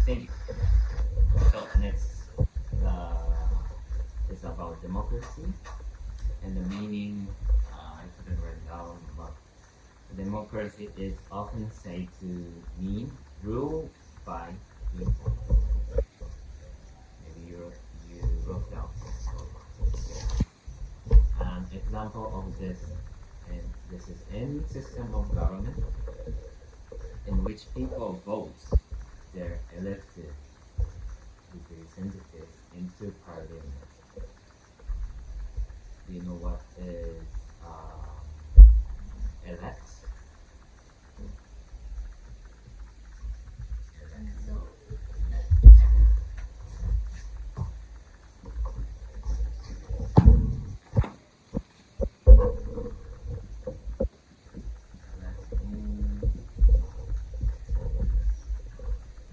Thank you. So next is about democracy and the meaning. I couldn't write down, but democracy is often said to mean rule by people. Maybe you wrote down. An example of this, and this is any system of government in which people vote their elected representatives into parliament. Do you know what is elect?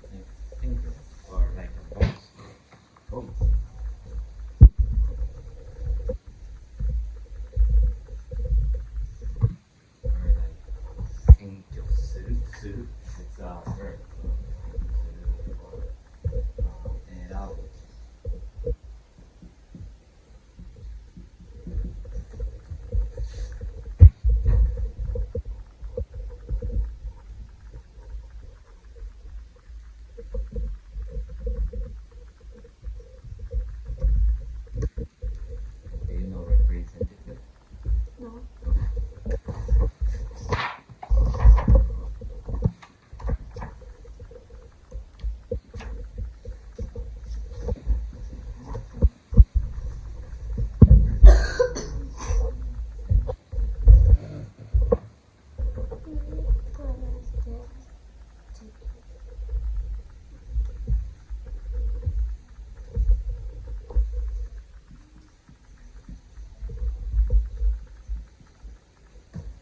I think or like a vote. Vote. Or like think of suit. It's a verb. So think or out. Do you know representative? No.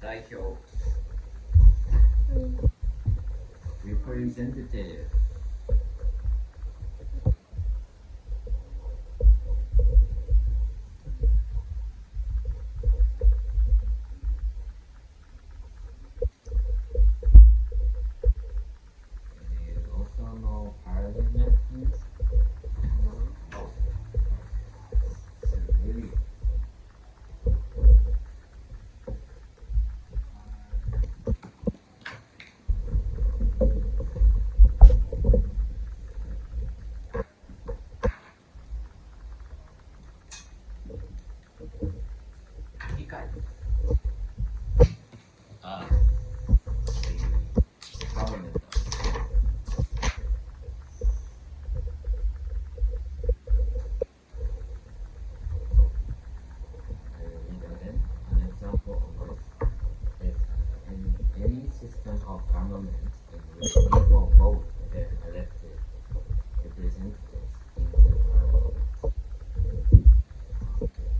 Daihyo. Representative. Do you also know parliament means? Oh, so really. Ikai. The parliament. I will read again. An example of this is in any system of government in which people vote their elected representatives into parliament. Okay.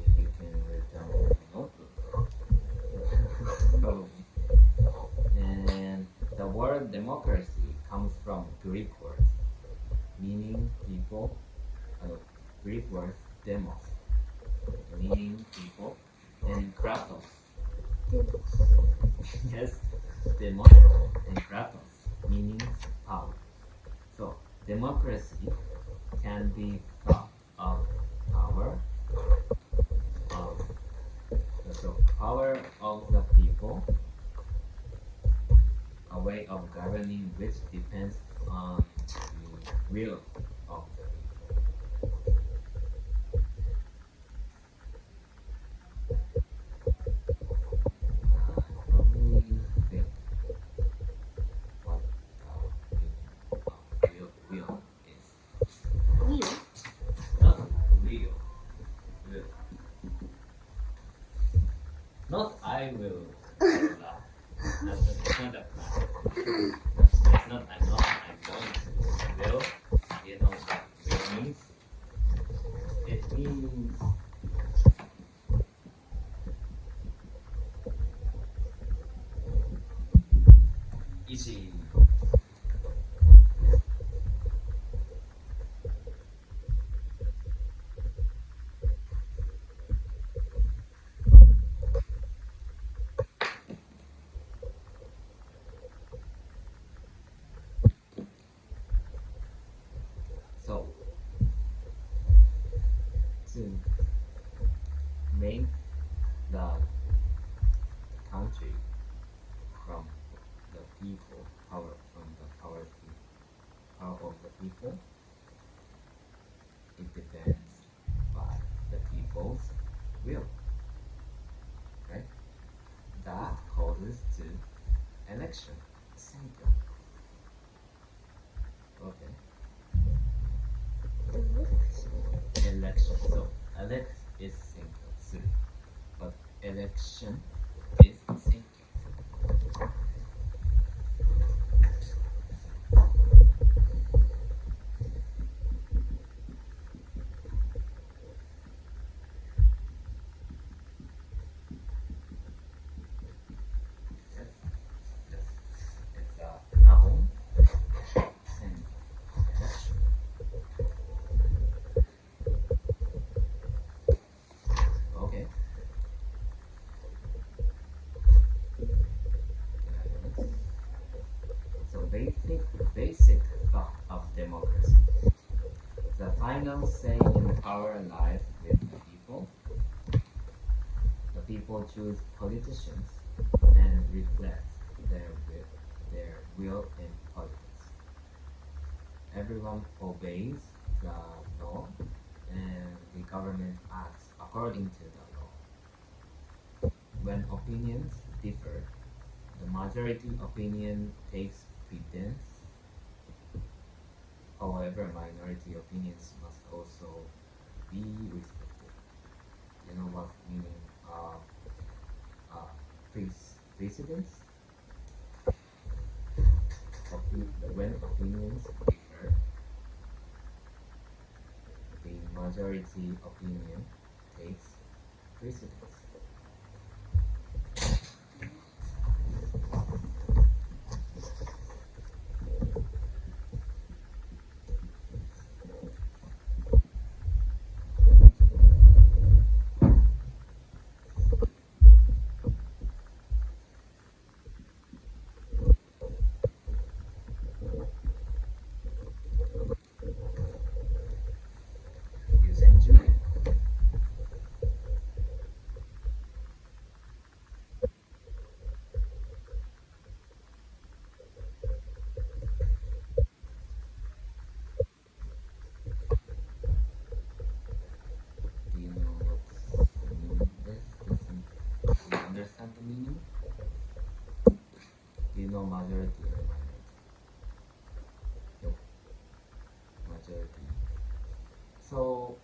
Maybe you can write down in a notebook. Probably. And the word democracy comes from Greek word meaning people. Greek word demos meaning people, and kratos. Yes, demos and kratos meaning power. So democracy can be thought of power of power of the people, a way of governing which depends on the will of the people. Probably think what the meaning of will is. Wheel. Not will. Will. Not I will. That's not a plan. That's not I'm going to. Will. You know what will means? It means easy. power of the people. It depends by the people's will, right? That causes to election, 選挙. Okay. Election. So elect is 選挙する, but election is 選挙. It's a noun. Election. Okay. So basic thought of democracy. The final say in power lies with the people. The people choose politicians and reflect their will in politics. Everyone obeys the law and the government acts according to the law. When opinions differ, the majority opinion takes precedence. However, minority opinions must also be respected. You know what's meaning precedence? When opinions differ, the majority opinion takes precedence. Understand the meaning? Do you know majority or minority? No. Majority. So,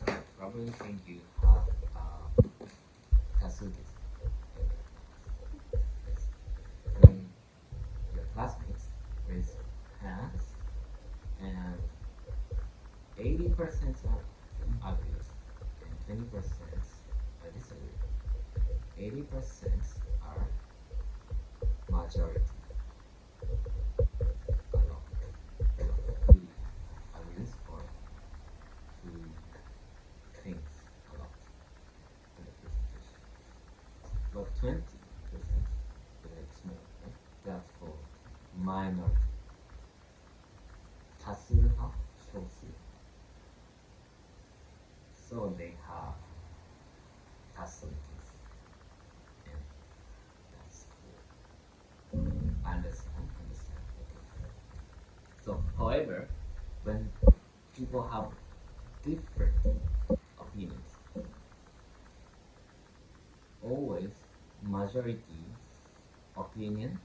I probably think you have Tasugis in your class. Yes. When your classmates raise hands and 80% are agree and 20% are disagree. 80% are majority. Who agrees or who thinks a lot in the presentation. But 20% is like small, right? That's called minority. 多数派、少数. So they have facilities, and that's cool. Understand. Okay. So, however, when people have different opinions, always majority's opinion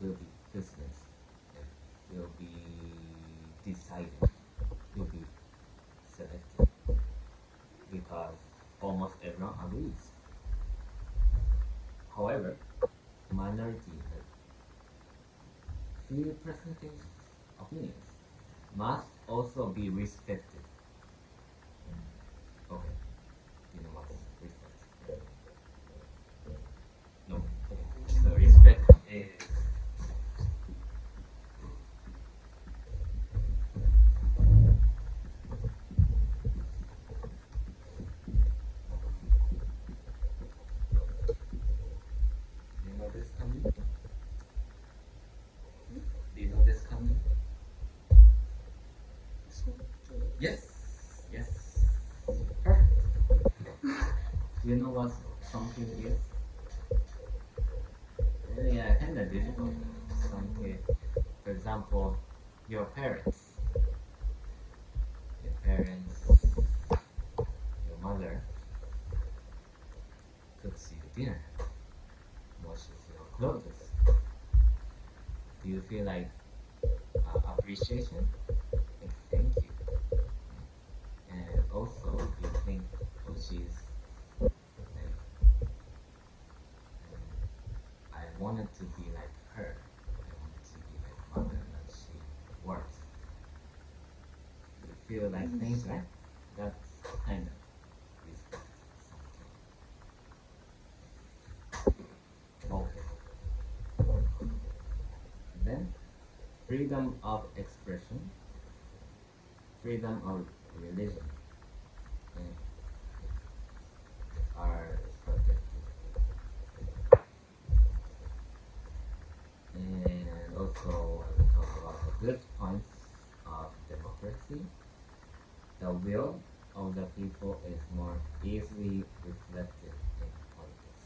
will be precedence, and will be decided, will be selected, because almost everyone agrees. However, minority, few percentage opinions must also be respected. Okay, do you know what's respect? No. Okay. So respect is Yes. Yeah, kind of difficult. Something, for example, your parents, your parents, your mother cooks you dinner, washes your clothes. Do you feel like appreciation? Like thank you. And also, you think, oh, she's like, I wanted to be like her. I wanted to be like mother that she works. You feel like things, right? That's kind of respect something. Okay. Then freedom of expression, freedom of religion are protected. And also, I will talk about the good points of democracy. The will of the people is more easily reflected in politics.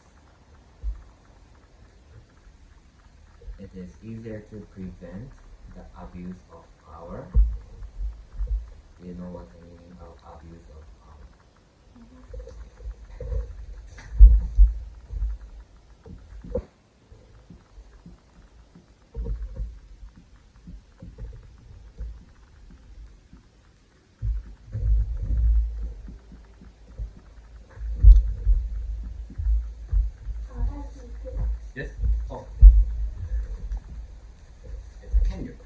It is easier to prevent the abuse of power. Do you know what the meaning of abuse of power? Yes? Oh, it's a tenure.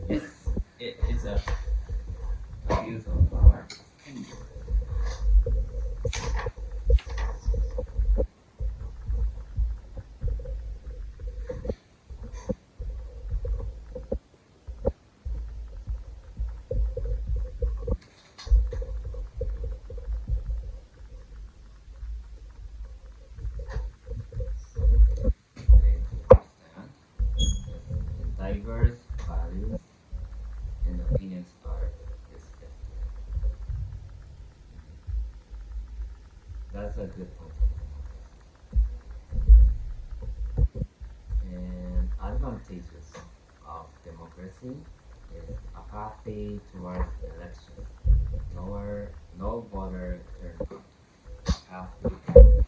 Yes, it's a abuse of power. It's tenure. Okay, to understand. Yes, diverse values and opinions are respected. That's a good point of democracy. And advantages of democracy is apathy towards elections, no voter turnout, apathy.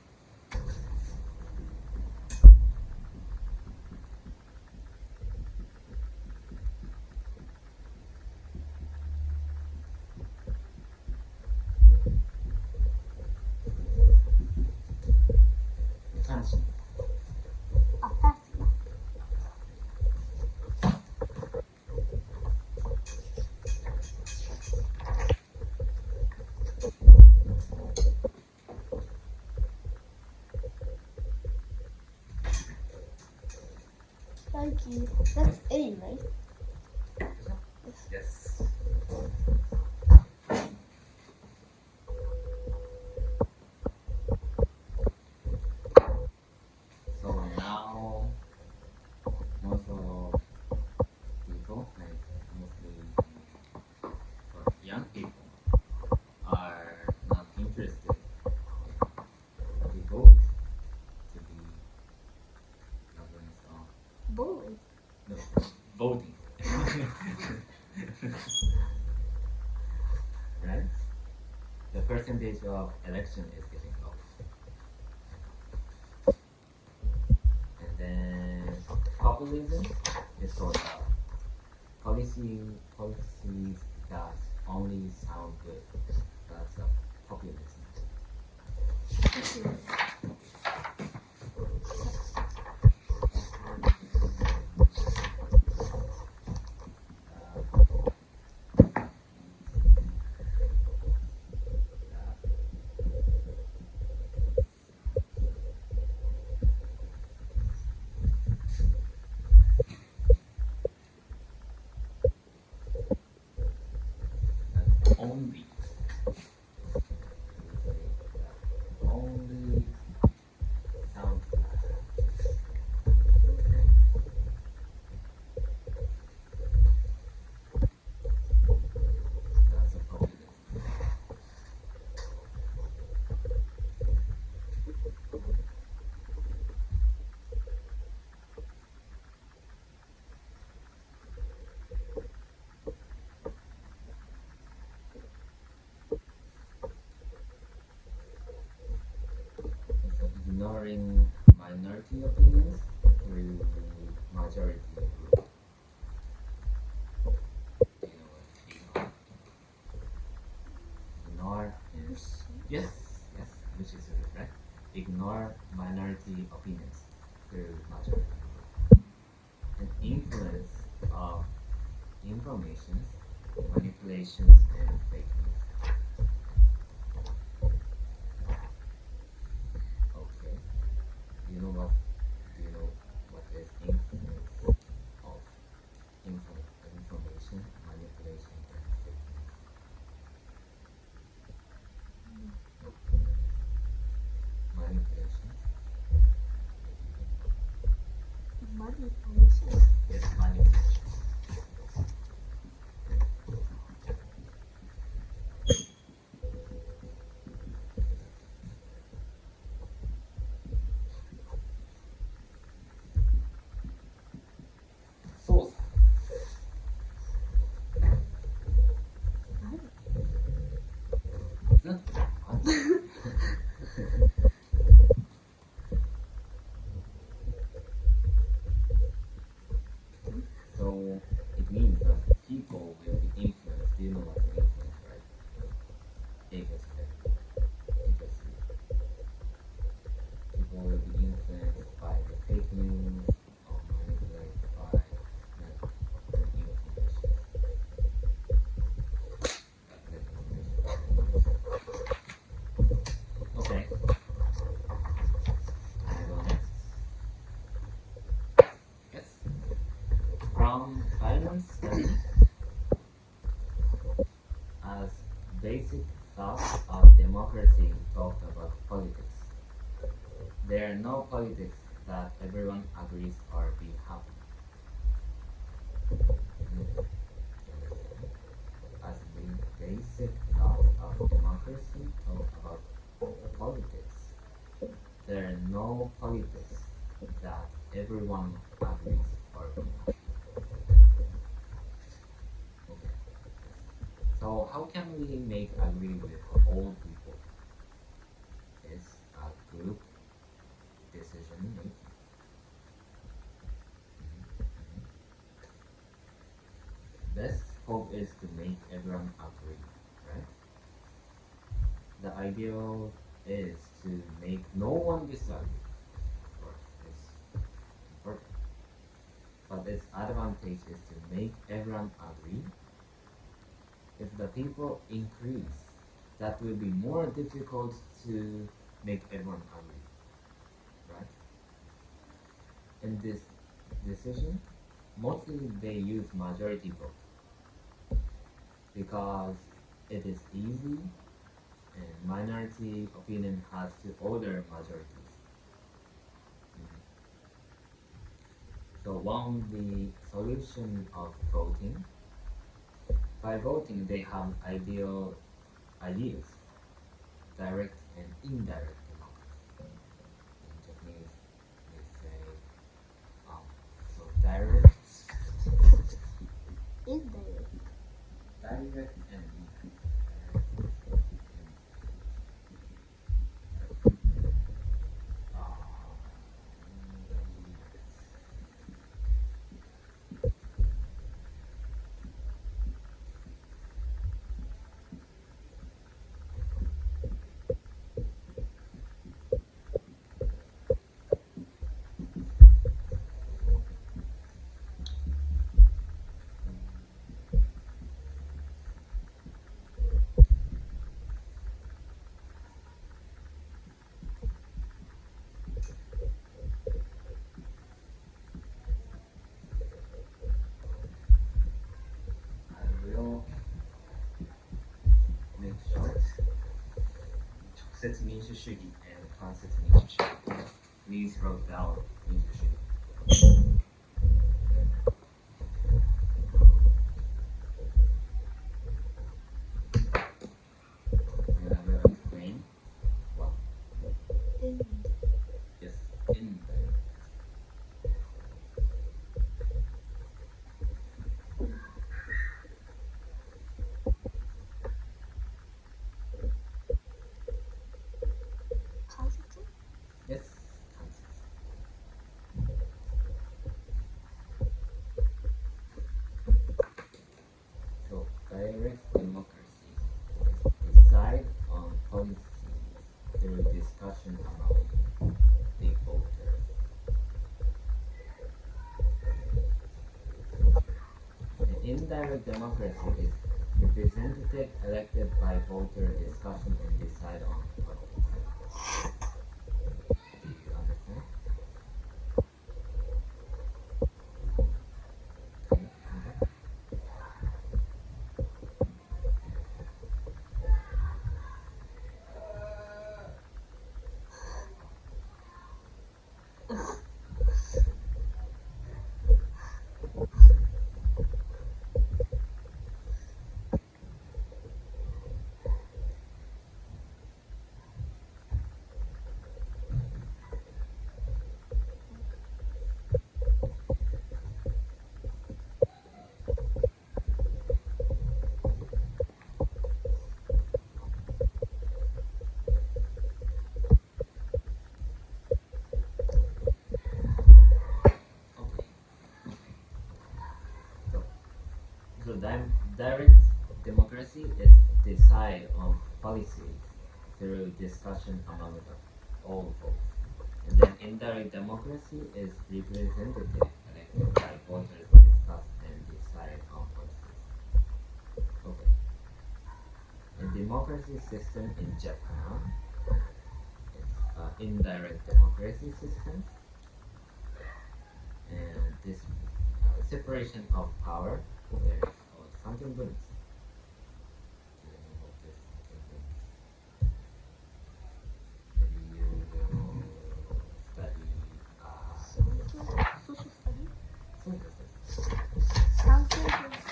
Attention. Thank you. That's A, right? Yes. So now most of people, like mostly for young people, are not interested to vote to be governed on Bully. no, voting. Right? The percentage of election is getting low. And then populism is sort of policies that only sound good. That's a populism. Only. We say that only sounds good. That's a populism. ignoring minority opinions through majority rule. Do you know what ignore is? Yes, yes, which is correct. Ignore minority opinions through majority rule. And influence of informations, manipulations, and fake news. Okay. Do you know what? Do you know what is influence of information, manipulation, and fake news? No. Manipulation. Manipulation. Yes, manipulation. Source. It's not what? So it means that people will be influenced. Do you know what's influence, right? Exactly. People will be influenced by the fake news or manipulated by the information. Okay. I go next. Yes. From finance study as basic thought of democracy talked about politics. There are no politics that everyone agrees or be happy. As the basic thought of democracy talk about politics. There are no politics that everyone agrees or be happy. Okay. So how can we make agree with all people? It's a group decision making. Best hope is to make everyone agree, right? The ideal is to make no one disagree. Of course, it's important. But its advantage is to make everyone agree. If the people increase, that will be more difficult to make everyone agree, right? In this decision, mostly they use majority vote because it is easy and minority opinion has to order majorities. So one the solution of voting, by voting they have ideas, direct and indirect democracy. In Japanese they say so direct Indirect. direct and I will make short. 直接民主主義 and 間接民主主義 Please wrote down 民主主義 And I will explain what yes indirect. Positive. Yes, indirect democracy is representative elected by voter discussion and decide on politics. Do you understand? So direct democracy is decide on policies through discussion among all votes. And then indirect democracy is representative elected by voters discuss and decide on policies. Okay. A democracy system in Japan is indirect democracy systems, and this separation of power there is called Sankenbunz. Do you know what this Sankenbunz? Maybe you will study Social study. social studies. Sankenbunz.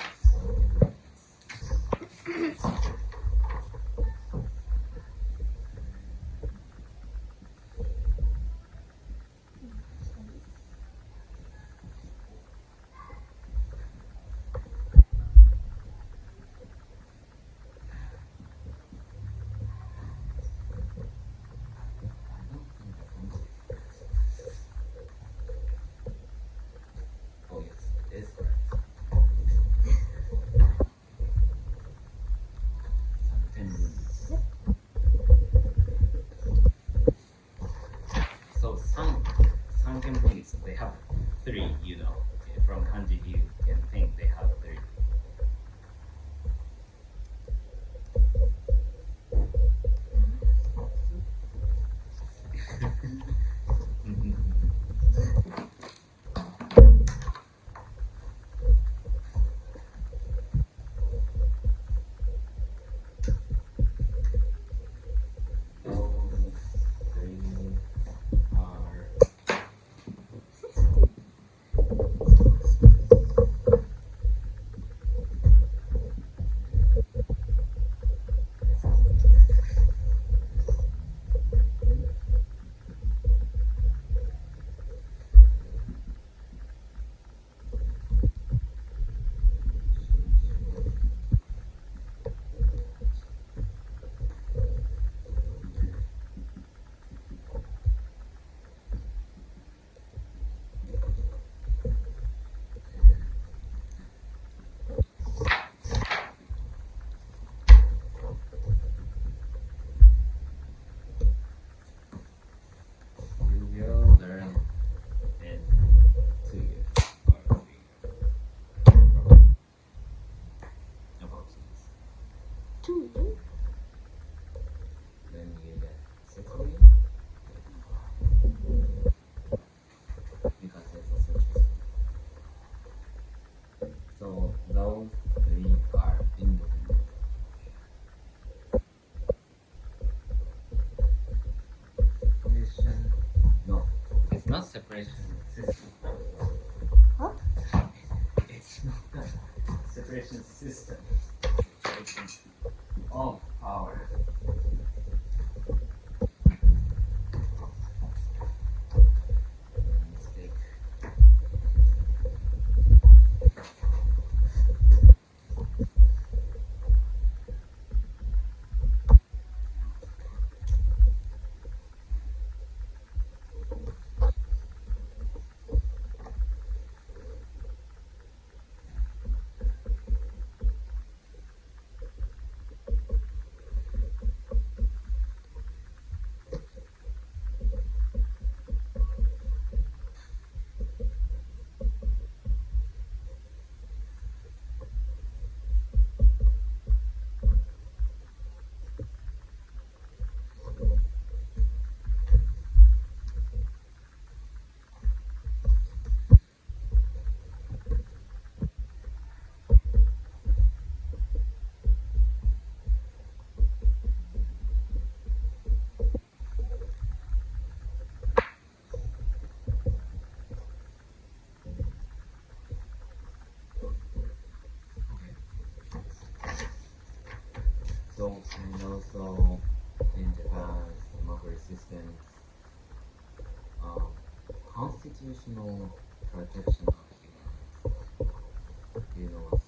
Oh yes, it is correct. Sankenbunz. So Sankenbunz, they have three, you know. From kanji you can think they have three. Those three are you will learn in 2 years or 3 years. About this. 2 years. Then you get 6 years. Because it's a social study. So those three are independent. Separation. No, it's not separation system. Huh? It's not a separation system. Separation of power. Mistake. And also in Japan's democracy systems, constitutional protection of human rights. Do you know what's